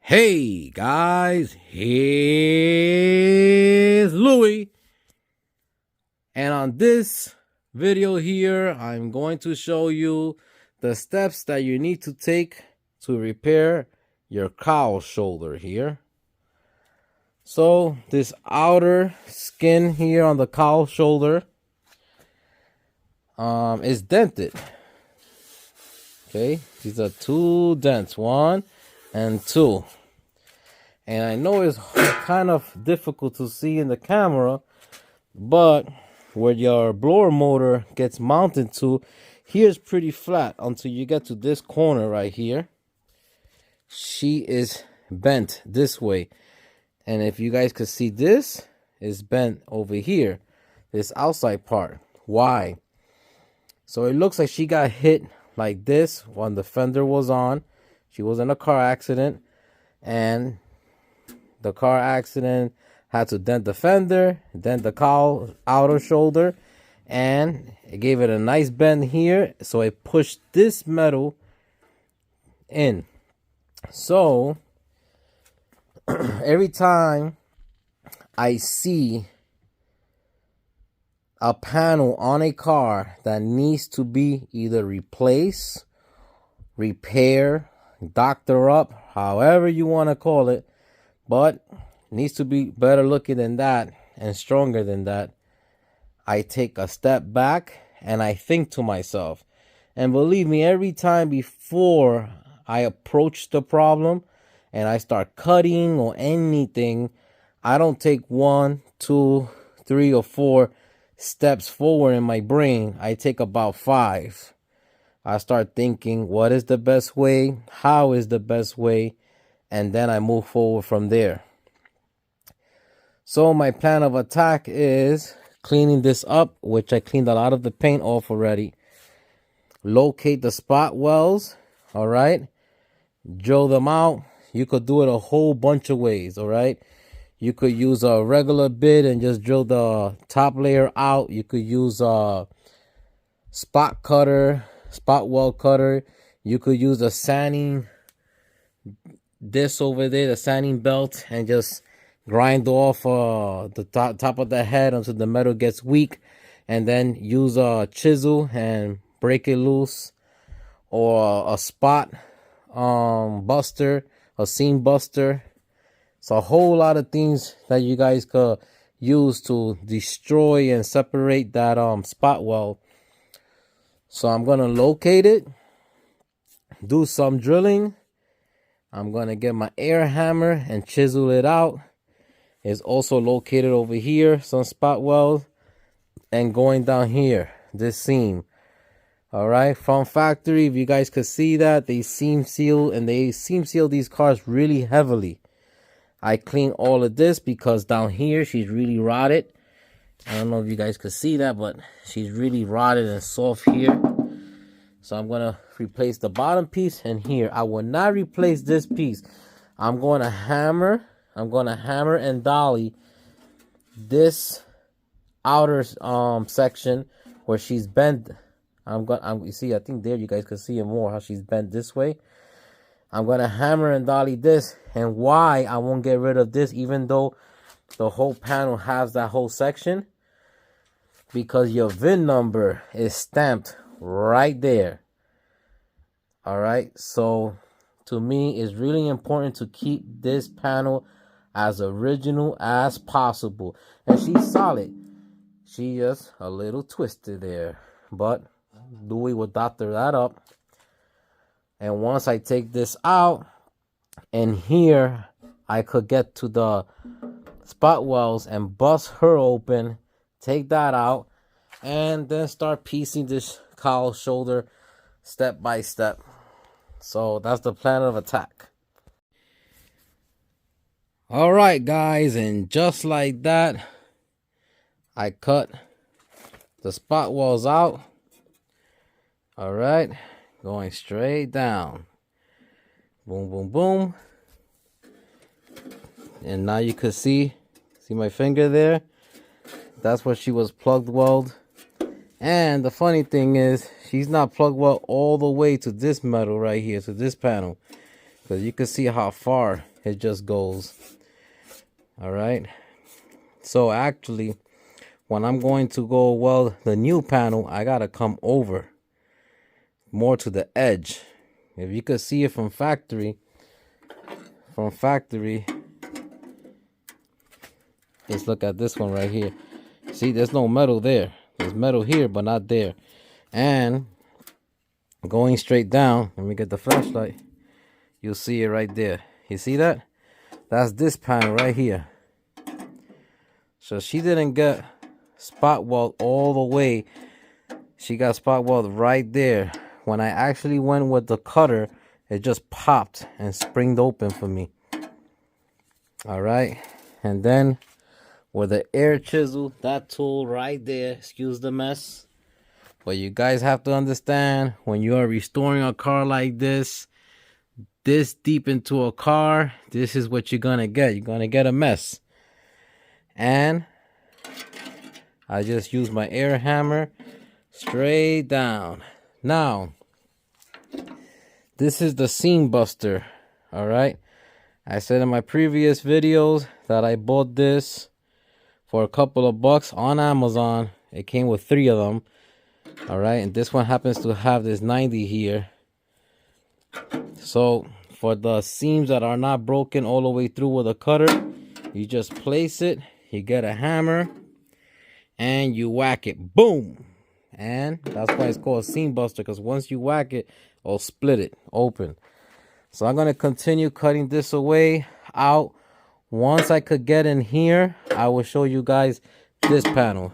Hey guys, here's Louie, and on this video here I'm going to show you the steps that you need to take to repair your cowl shoulder here. So this outer skin here on the cowl shoulder is dented. Okay, these are two dents, 1 and 2. And I know it's kind of difficult to see in the camera, but where your blower motor gets mounted to, here's pretty flat until you get to this corner right here. She is bent this way. And if you guys could see, this is bent over here, this outside part. Why? So it looks like she got hit like this when the fender was on. She was in a car accident, and the car accident had to dent the fender, dent the cowl outer shoulder, and it gave it a nice bend here, so it pushed this metal in. So every time I see a panel on a car that needs to be either replaced, repair, doctor up, however you want to call it, but needs to be better looking than that and stronger than that, I take a step back and I think to myself. And believe me, every time before I approach the problem and I start cutting or anything, I don't take 1, 2, 3, or 4 steps forward in my brain. I take about 5. I start thinking, what is the best way? How is the best way? And then I move forward from there. So my plan of attack is cleaning this up, which I cleaned a lot of the paint off already. Locate the spot welds, all right? Drill them out. You could do it a whole bunch of ways, all right? You could use a regular bit and just drill the top layer out. You could use a spot cutter, spot weld cutter. You could use a sanding this over there, the sanding belt, and just grind off the top of the head until the metal gets weak, and then use a chisel and break it loose, or a spot buster, a seam buster. It's a whole lot of things that you guys could use to destroy and separate that spot weld. So I'm gonna locate it, do some drilling. I'm gonna get my air hammer and chisel it out. It's also located over here, some spot weld, and going down here, this seam. All right, from factory, if you guys could see that, they seam seal, and they seam seal these cars really heavily. I clean all of this because down here she's really rotted. I don't know if you guys could see that, but she's really rotted and soft here. So I'm gonna replace the bottom piece, and here I will not replace this piece. I'm gonna hammer and dolly this outer section where she's bent. You see, I think there you guys can see it more how she's bent this way. I'm gonna hammer and dolly this, and why I won't get rid of this even though the whole panel has that whole section, because your VIN number is stamped right there. All right, so to me it's really important to keep this panel as original as possible. And she's solid, she just a little twisted there, but Louis will doctor that up. And once I take this out, and here I could get to the spot welds and bust her open, take that out, and then start piecing this cowl shoulder step by step. So that's the plan of attack. All right, guys, and just like that, I cut the spot welds out. All right, going straight down. Boom, boom, boom. And now you could see my finger there? That's where she was plugged weld. And the funny thing is, she's not plug weld all the way to this metal right here, to this panel, because you can see how far it just goes. All right. So actually, when I'm going to go weld the new panel, I gotta come over more to the edge. If you could see it from factory, let's look at this one right here. See, there's no metal there. There's metal here, but not there. And going straight down, let me get the flashlight. You'll see it right there. You see that? That's this panel right here. So she didn't get spot weld all the way. She got spot weld right there. When I actually went with the cutter, it just popped and springed open for me. All right. And then with the air chisel, that tool right there, excuse the mess. But you guys have to understand, when you are restoring a car like this deep into a car, this is what you're gonna get. You're gonna get a mess. And I just use my air hammer straight down. Now, this is the seam buster. All right. I said in my previous videos that I bought this for a couple of bucks on Amazon. It came with 3 of them. All right. And this one happens to have this 90 here. So for the seams that are not broken all the way through with a cutter, you just place it, you get a hammer, and you whack it. Boom. And that's why it's called a seam buster, because once you whack it, it'll split it open. So I'm going to continue cutting this away out. Once I could get in here, I will show you guys this panel.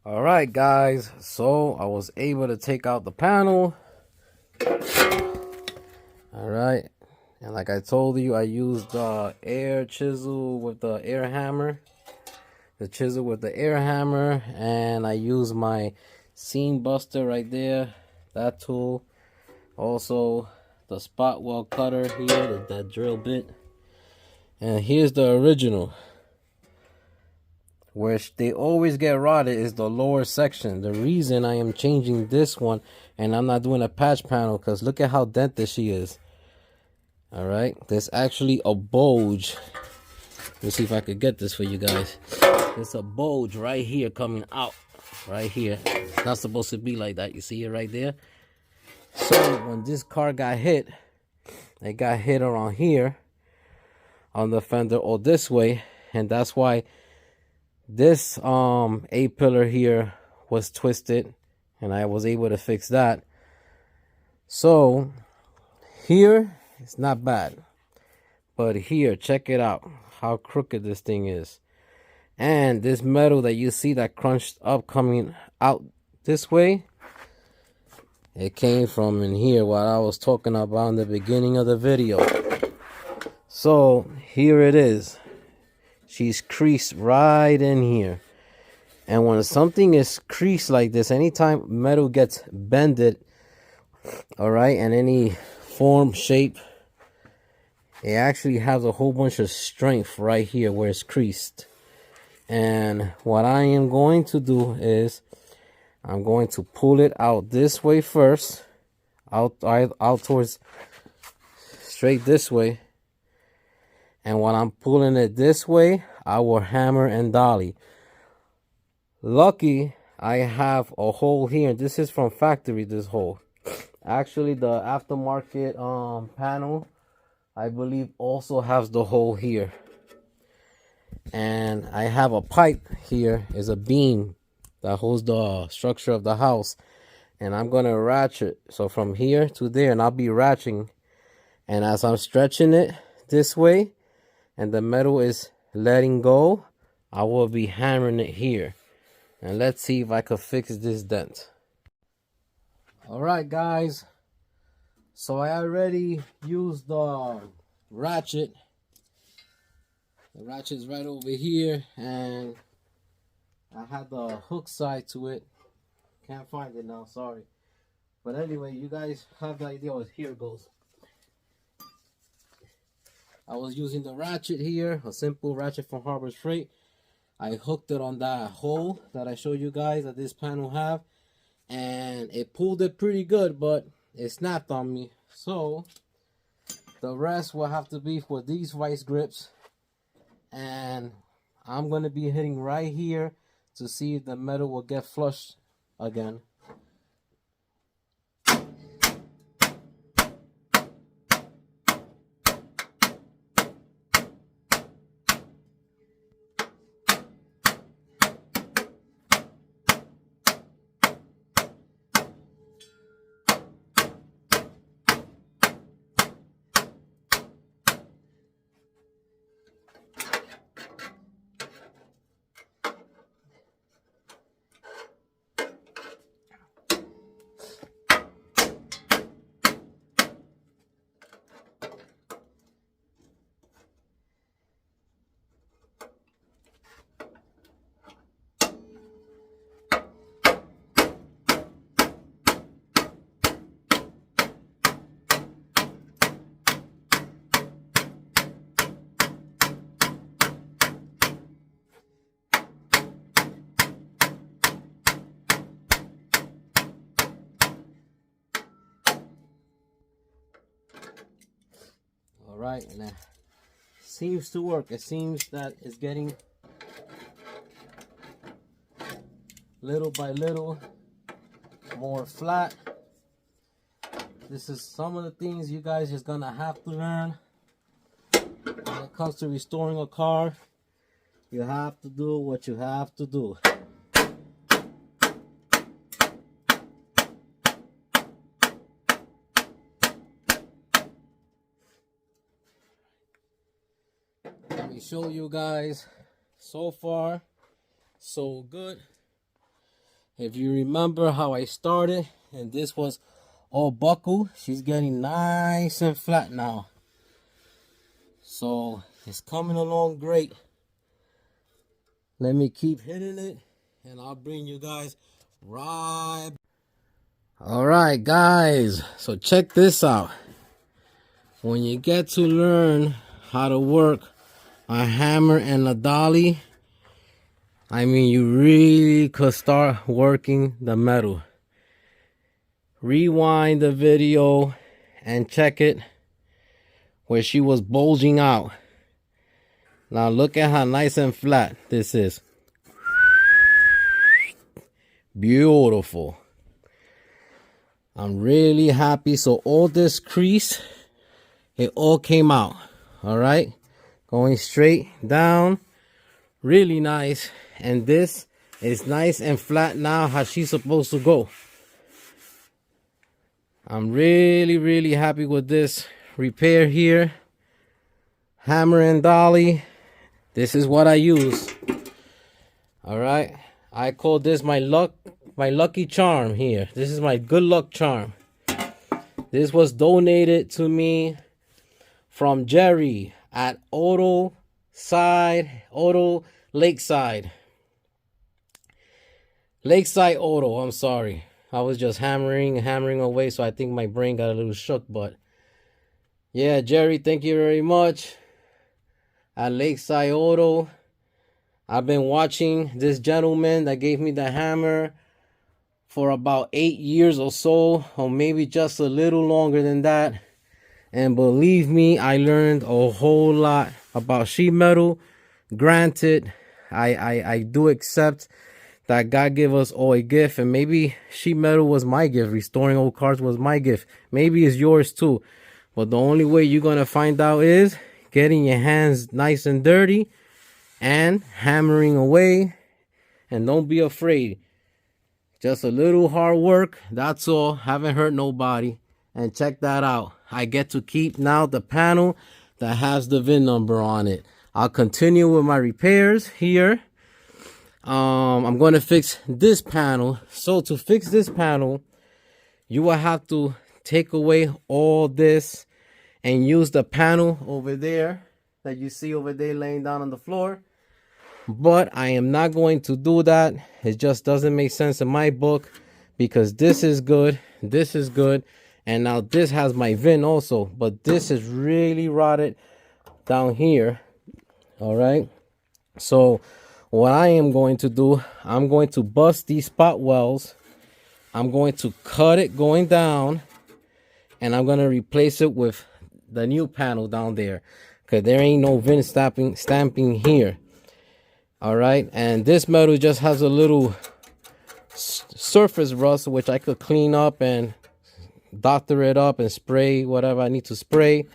All right, guys. So I was able to take out the panel. All right. And like I told you, I used the air chisel with the air hammer. The chisel with the air hammer. And I used my seam buster right there. That tool. Also, the spot weld cutter here, that drill bit. And here's the original. Where they always get rotted is the lower section. The reason I am changing this one and I'm not doing a patch panel, because look at how dented she is. All right, there's actually a bulge. Let's see if I could get this for you guys. There's a bulge right here coming out. Right here. It's not supposed to be like that. You see it right there? So when this car got hit, it got hit around here on the fender or this way, and that's why this A-pillar here was twisted, and I was able to fix that. So here it's not bad, but here, check it out how crooked this thing is. And this metal that you see that crunched up coming out this way, it came from in here, what I was talking about in the beginning of the video. So here it is. She's creased right in here. And when something is creased like this, anytime metal gets bended, all right, and any form, shape, it actually has a whole bunch of strength right here where it's creased. And what I am going to do is I'm going to pull it out this way first, out towards straight this way. And when I'm pulling it this way, I will hammer and dolly. Lucky I have a hole here. This is from factory, this hole. Actually, the aftermarket panel, I believe, also has the hole here. And I have a pipe here, is a beam that holds the structure of the house. And I'm going to ratchet. So from here to there, and I'll be ratcheting. And as I'm stretching it this way, and the metal is letting go, I will be hammering it here. And let's see if I could fix this dent. All right, guys. So I already used the ratchet. The ratchet's right over here, and I had the hook side to it. Can't find it now, sorry. But anyway, you guys have the idea what here goes. I was using the ratchet here, a simple ratchet from Harbor Freight. I hooked it on that hole that I showed you guys that this panel have, and it pulled it pretty good, but it snapped on me. So The rest will have to be for these vice grips. And I'm going to be hitting right here to see if the metal will get flushed again. All right, and that seems to work. It seems that it's getting little by little more flat. This is some of the things you guys is gonna have to learn when it comes to restoring a car. You have to do what you have to do. Let me show you guys. So far, so good. If you remember how I started, and this was all buckle, she's getting nice and flat now. So it's coming along great. Let me keep hitting it, and I'll bring you guys right. All right, guys. So check this out. When you get to learn how to work a hammer and a dolly, I mean, you really could start working the metal. Rewind the video and check it where she was bulging out. Now look at how nice and flat this is. Beautiful. I'm really happy. So all this crease, it all came out. All right, going straight down, really nice. And this is nice and flat now, how she's supposed to go. I'm really happy with this repair here. Hammer and dolly. This is what I use. All right, I call this my lucky charm here. This is my good luck charm. This was donated to me from Jerry at Auto Lakeside Auto. I'm sorry, I was just hammering away, so I think my brain got a little shook. But yeah, Jerry, thank you very much. At Lakeside Auto, I've been watching this gentleman that gave me the hammer for about 8 years or so, or maybe just a little longer than that. And believe me, I learned a whole lot about sheet metal. Granted, I do accept that God gave us all a gift, and maybe sheet metal was my gift. Restoring old cars was my gift. Maybe it's yours too. But the only way you're going to find out is getting your hands nice and dirty and hammering away. And don't be afraid. Just a little hard work. That's all. Haven't hurt nobody. And check that out. I get to keep now the panel that has the VIN number on it. I'll continue with my repairs here. I'm going to fix this panel. So to fix this panel, you will have to take away all this and use the panel over there that you see over there laying down on the floor. But I am not going to do that. It just doesn't make sense in my book, because this is good, this is good, and now this has my VIN also, but this is really rotted down here. All right, so what I am going to do, I'm going to bust these spot welds. I'm going to cut it going down, and I'm going to replace it with the new panel down there, because there ain't no VIN stamping here. All right, and this metal just has a little surface rust, which I could clean up and doctor it up and spray whatever I need to spray.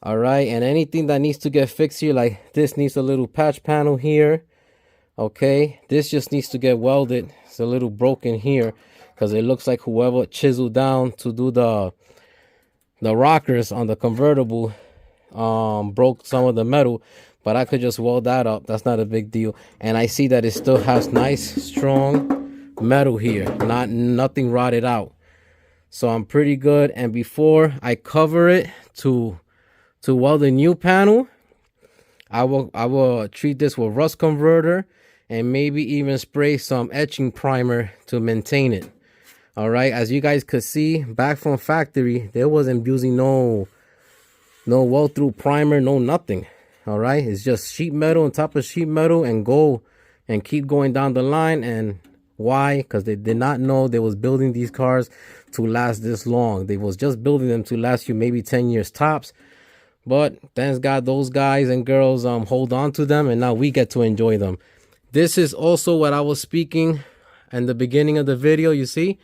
All right, and anything that needs to get fixed here, like this needs a little patch panel here. Okay, this just needs to get welded. It's a little broken here because it looks like whoever chiseled down to do the rockers on the convertible broke some of the metal, but I could just weld that up. That's not a big deal. And I see that it still has nice strong metal here, nothing rotted out, so I'm pretty good. And before I cover it to weld a new panel, I will treat this with rust converter and maybe even spray some etching primer to maintain it. All right, as you guys could see back from factory, they wasn't using no weld through primer, no nothing. All right, it's just sheet metal on top of sheet metal and go and keep going down the line. And why? Because they did not know they was building these cars to last this long. They was just building them to last you maybe 10 years tops. But thanks God those guys and girls hold on to them, and now we get to enjoy them. This is also what I was speaking in the beginning of the video. You see,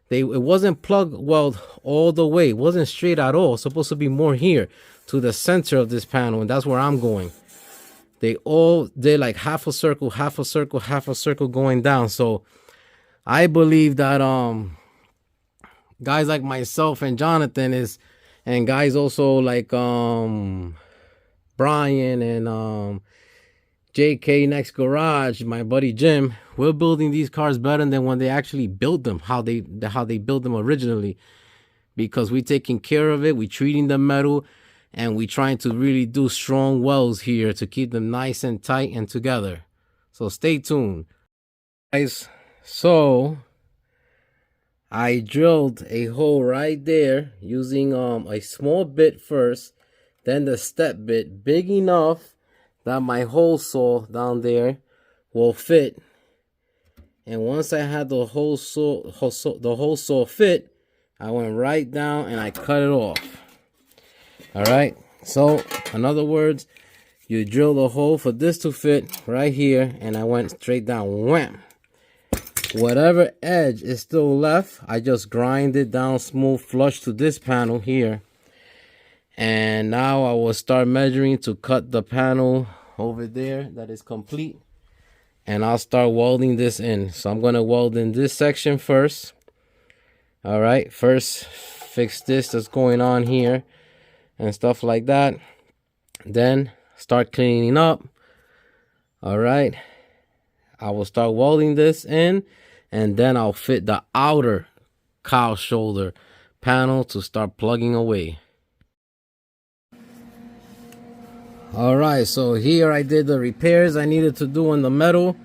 it wasn't plug weld all the way. It wasn't straight at all. It's supposed to be more here to the center of this panel, and that's where I'm going. They all did like half a circle, half a circle, half a circle going down. So I believe that guys like myself and Jonathan and guys also like Brian and JK Next Garage, my buddy Jim, we're building these cars better than when they actually built them, how they built them originally, because we taking care of it, we treating the metal, and we trying to really do strong welds here to keep them nice and tight and together. So stay tuned, guys. So I drilled a hole right there using a small bit first, then the step bit big enough that my hole saw down there will fit. And once I had the hole saw fit, I went right down and I cut it off. All right, so in other words, you drill the hole for this to fit right here, and I went straight down, wham. Whatever edge is still left, I just grind it down smooth flush to this panel here. And now I will start measuring to cut the panel over there that is complete, and I'll start welding this in. So I'm going to weld in this section first. All right, first fix this that's going on here and stuff like that, then start cleaning up. All right, I will start welding this in, and then I'll fit the outer cowl shoulder panel to start plugging away. All right, so here I did the repairs I needed to do on the metal.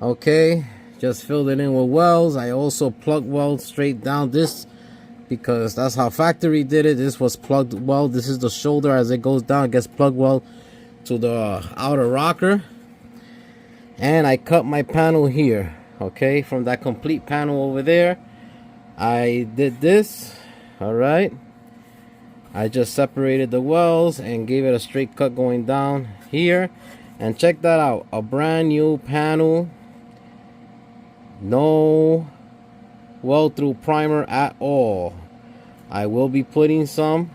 Okay, just filled it in with welds. I also plug weld straight down this because that's how factory did it. This was plugged weld. This is the shoulder. As it goes down, it gets plug weld to the outer rocker. And I cut my panel here, okay, from that complete panel over there. I did this. All right, I just separated the welds and gave it a straight cut going down here. And check that out, a brand new panel, no weld through primer at all. I will be putting some,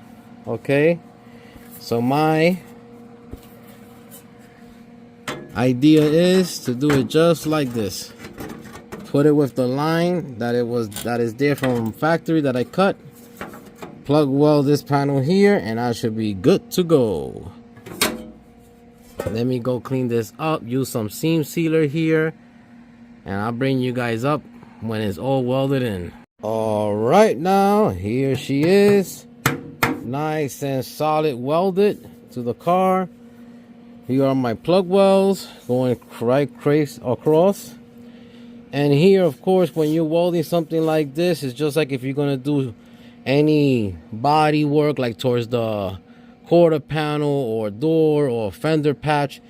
okay. So my idea is to do it just like this. Put it with the line that is there from factory that I cut. Plug weld this panel here, and I should be good to go. Let me go clean this up, use some seam sealer here, and I'll bring you guys up when it's all welded in. All right, now here she is, nice and solid welded to the car. Here are my plug welds going right across. And here, of course, when you're welding something like this, it's just like if you're gonna do any body work, like towards the quarter panel or door or fender patch,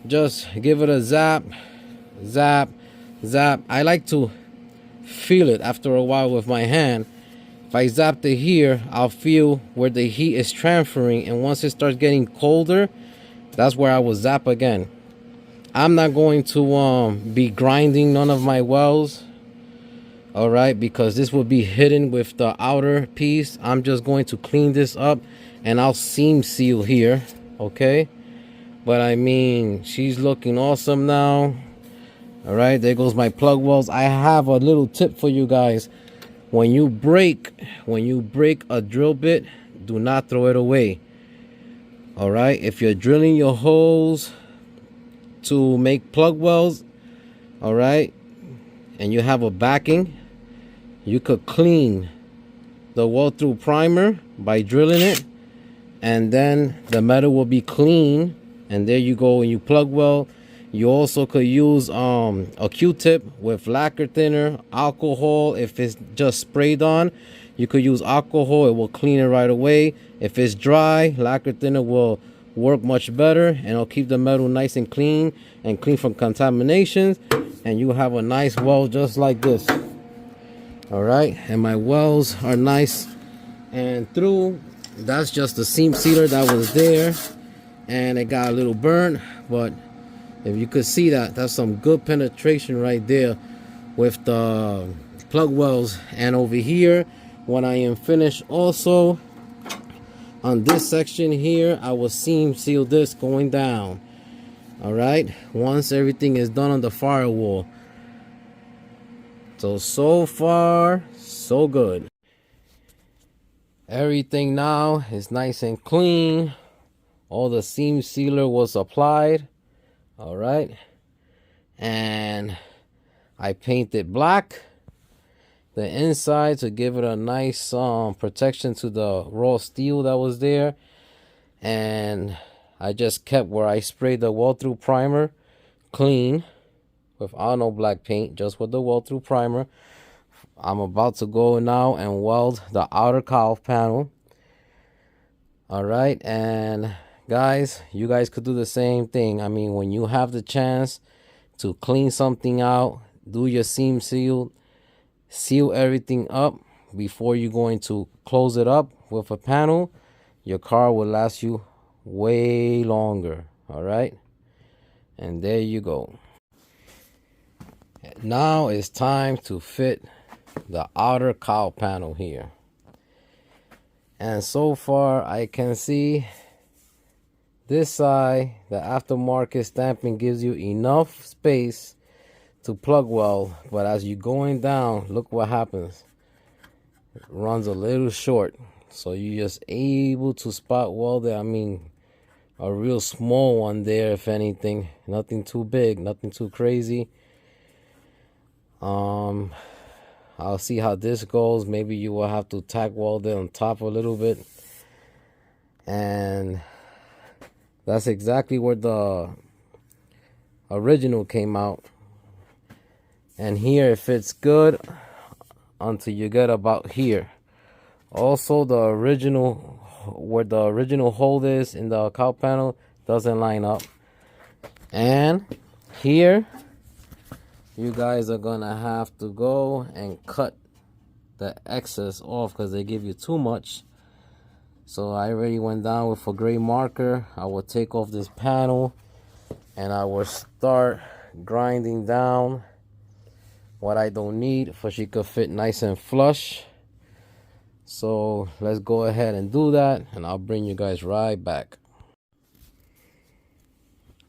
just give it a zap, zap, zap. I like to feel it after a while with my hand. If I zap it here, I'll feel where the heat is transferring, and once it starts getting colder, that's where I will zap again. I'm not going to be grinding none of my welds, all right, because this will be hidden with the outer piece. I'm just going to clean this up, and I'll seam seal here, okay? But I mean, she's looking awesome now. All right, there goes my plug welds. I have a little tip for you guys. When you break a drill bit, do not throw it away. All right, if you're drilling your holes to make plug welds, all right, and you have a backing, you could clean the weld through primer by drilling it, and then the metal will be clean, and there you go. When you plug weld, you also could use a Q-tip with lacquer thinner, alcohol. If it's just sprayed on, you could use alcohol. It will clean it right away. If it's dry, lacquer thinner will work much better, and it'll keep the metal nice and clean from contaminations, and you have a nice weld just like this. All right, and my welds are nice and through. That's just the seam sealer that was there, and it got a little burnt, but if you could see that, that's some good penetration right there with the plug welds. And over here, when I am finished also on this section here, I will seam seal this going down. All right, once everything is done on the firewall. So far so good. Everything now is nice and clean. All the seam sealer was applied. All right, and I painted black the inside to give it a nice protection to the raw steel that was there. And I just kept where I sprayed the weld through primer clean without no black paint, just with the weld through primer. I'm about to go now and weld the outer cowl panel. All right, and guys, you guys could do the same thing. I mean, when you have the chance to clean something out, do your seam seal, seal everything up before you're going to close it up with a panel. Your car will last you way longer. All right, and there you go. Now it's time to fit the outer cowl panel here, and so far I can see this side, the aftermarket stamping gives you enough space to plug weld, but as you're going down, look what happens. It runs a little short, so you're just able to spot weld it. I mean, a real small one there, if anything. Nothing too big, nothing too crazy. I'll see how this goes. Maybe you will have to tack weld it on top a little bit, and that's exactly where the original came out. And here it fits good until you get about here. Also, the original, where the original hole is in the cowl panel, doesn't line up. And here, you guys are gonna have to go and cut the excess off because they give you too much. So I already went down with a gray marker. I will take off this panel and I will start grinding down what I don't need for she could fit nice and flush. So let's go ahead and do that, and I'll bring you guys right back.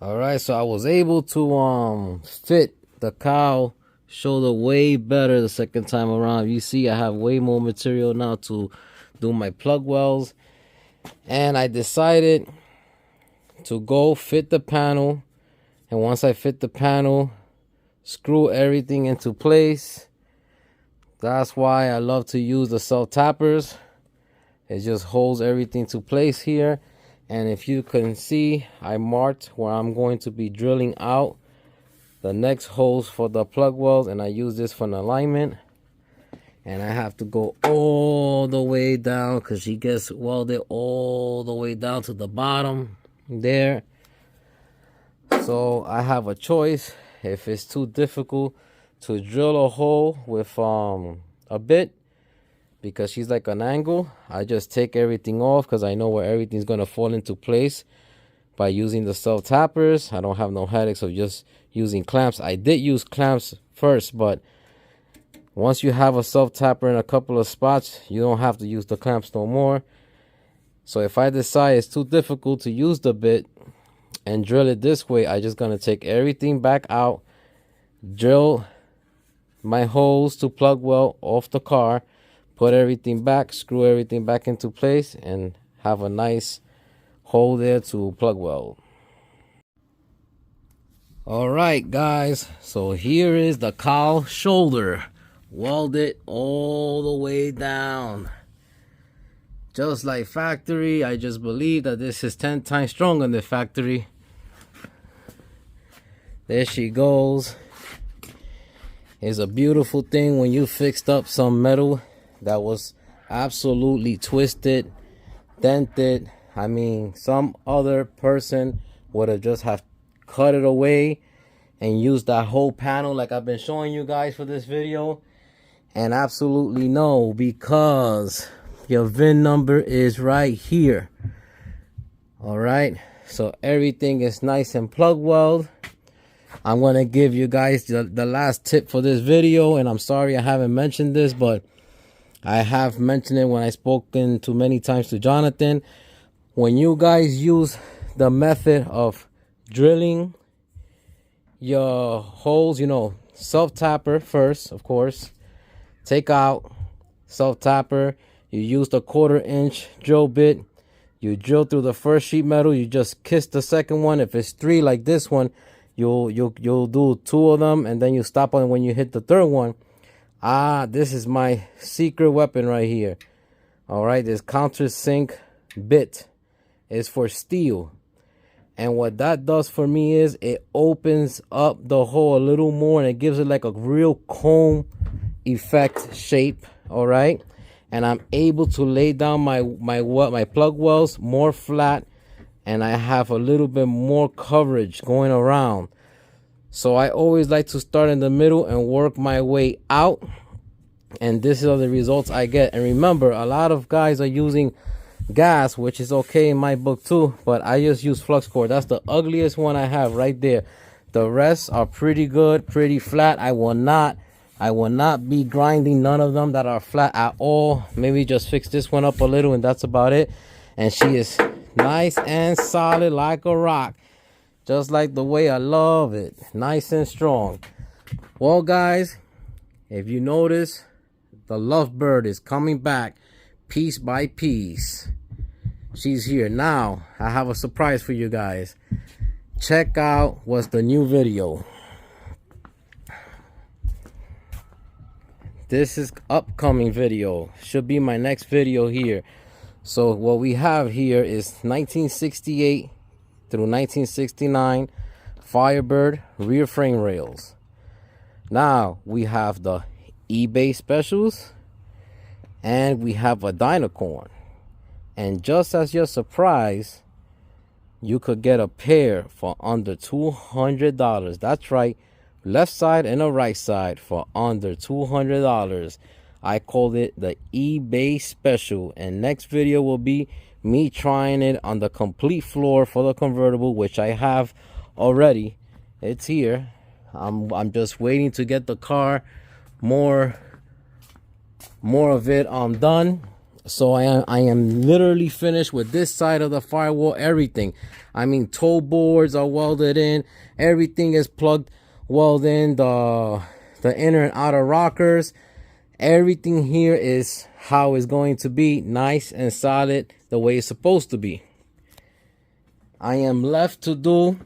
All right, so I was able to fit the cowl shoulder way better the second time around. You see I have way more material now to do my plug welds, and I decided to go fit the panel. And once I fit the panel, screw everything into place. That's why I love to use the self tappers. It just holds everything to place here. And if you can see, I marked where I'm going to be drilling out the next holes for the plug welds, and I use this for an alignment. And I have to go all the way down because she gets welded all the way down to the bottom there. So I have a choice. If it's too difficult to drill a hole with a bit, because she's like an angle, I just take everything off because I know where everything's going to fall into place by using the self tappers. I don't have no headaches of just using clamps. I did use clamps first, but once you have a self tapper in a couple of spots, you don't have to use the clamps no more. So if I decide it's too difficult to use the bit and drill it this way, I just gonna take everything back out, drill my holes to plug weld off the car, put everything back, screw everything back into place, and have a nice hole there to plug weld. All right, guys, so here is the cowl shoulder, welded all the way down. Just like factory, I just believe that this is 10 times stronger than the factory. There she goes. It's a beautiful thing when you fixed up some metal that was absolutely twisted, dented. I mean, some other person would have just have cut it away and used that whole panel like I've been showing you guys for this video. And absolutely no, because your VIN number is right here. All right, so everything is nice and plug weld. I'm gonna give you guys the last tip for this video, and I'm sorry I haven't mentioned this, but I have mentioned it when I spoken to many times to Jonathan. When you guys use the method of drilling your holes, you know, self tapper first, of course, take out self tapper. You use the 1/4 inch drill bit. You drill through the first sheet metal. You just kiss the second one. If it's 3 like this one, you'll do 2 of them, and then you stop on when you hit the 3rd one. This is my secret weapon right here. All right, this countersink bit is for steel, and what that does for me is it opens up the hole a little more, and it gives it like a real comb effect shape. All right, and I'm able to lay down my plug welds more flat, and I have a little bit more coverage going around. So I always like to start in the middle and work my way out, and this are the results I get. And remember, a lot of guys are using gas, which is okay in my book too, but I just use flux core. That's the ugliest one I have right there. The rest are pretty good, pretty flat. I will not be grinding none of them that are flat at all. Maybe just fix this one up a little, and that's about it. And she is nice and solid like a rock, just like the way I love it, nice and strong. Well, guys, if you notice, the lovebird is coming back piece by piece. She's here now. I have a surprise for you guys. Check out what's the new video. This is upcoming video, should be my next video here. So what we have here is 1968 through 1969 Firebird rear frame rails. Now we have the eBay specials, and we have a Dynacorn. And just as your surprise, you could get a pair for under $200. That's right, left side and a right side for under $200. I called it the eBay special, and next video will be me trying it on the complete floor for the convertible, which I have already. It's here. I'm just waiting to get the car more of it done. So I am literally finished with this side of the firewall. Everything, I mean, toe boards are welded in, everything is plugged weld in, the inner and outer rockers, everything here is how it's going to be, nice and solid the way it's supposed to be. I am left to do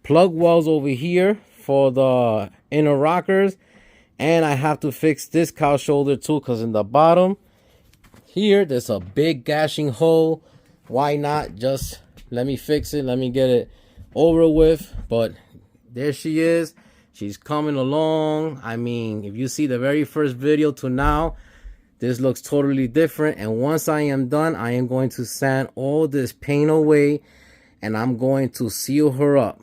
plug welds over here for the inner rockers, and I have to fix this cowl shoulder too, because in the bottom here there's a big gashing hole. Why not just let me fix it, let me get it over with. But there she is, she's coming along. I mean, if you see the very first video to now, this looks totally different. And once I am done, I am going to sand all this paint away, and I'm going to seal her up.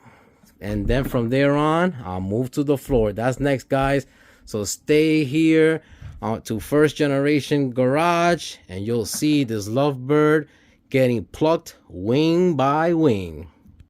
And then from there on, I'll move to the floor. That's next, guys. So stay here to first generation garage, and you'll see this lovebird getting plucked wing by wing.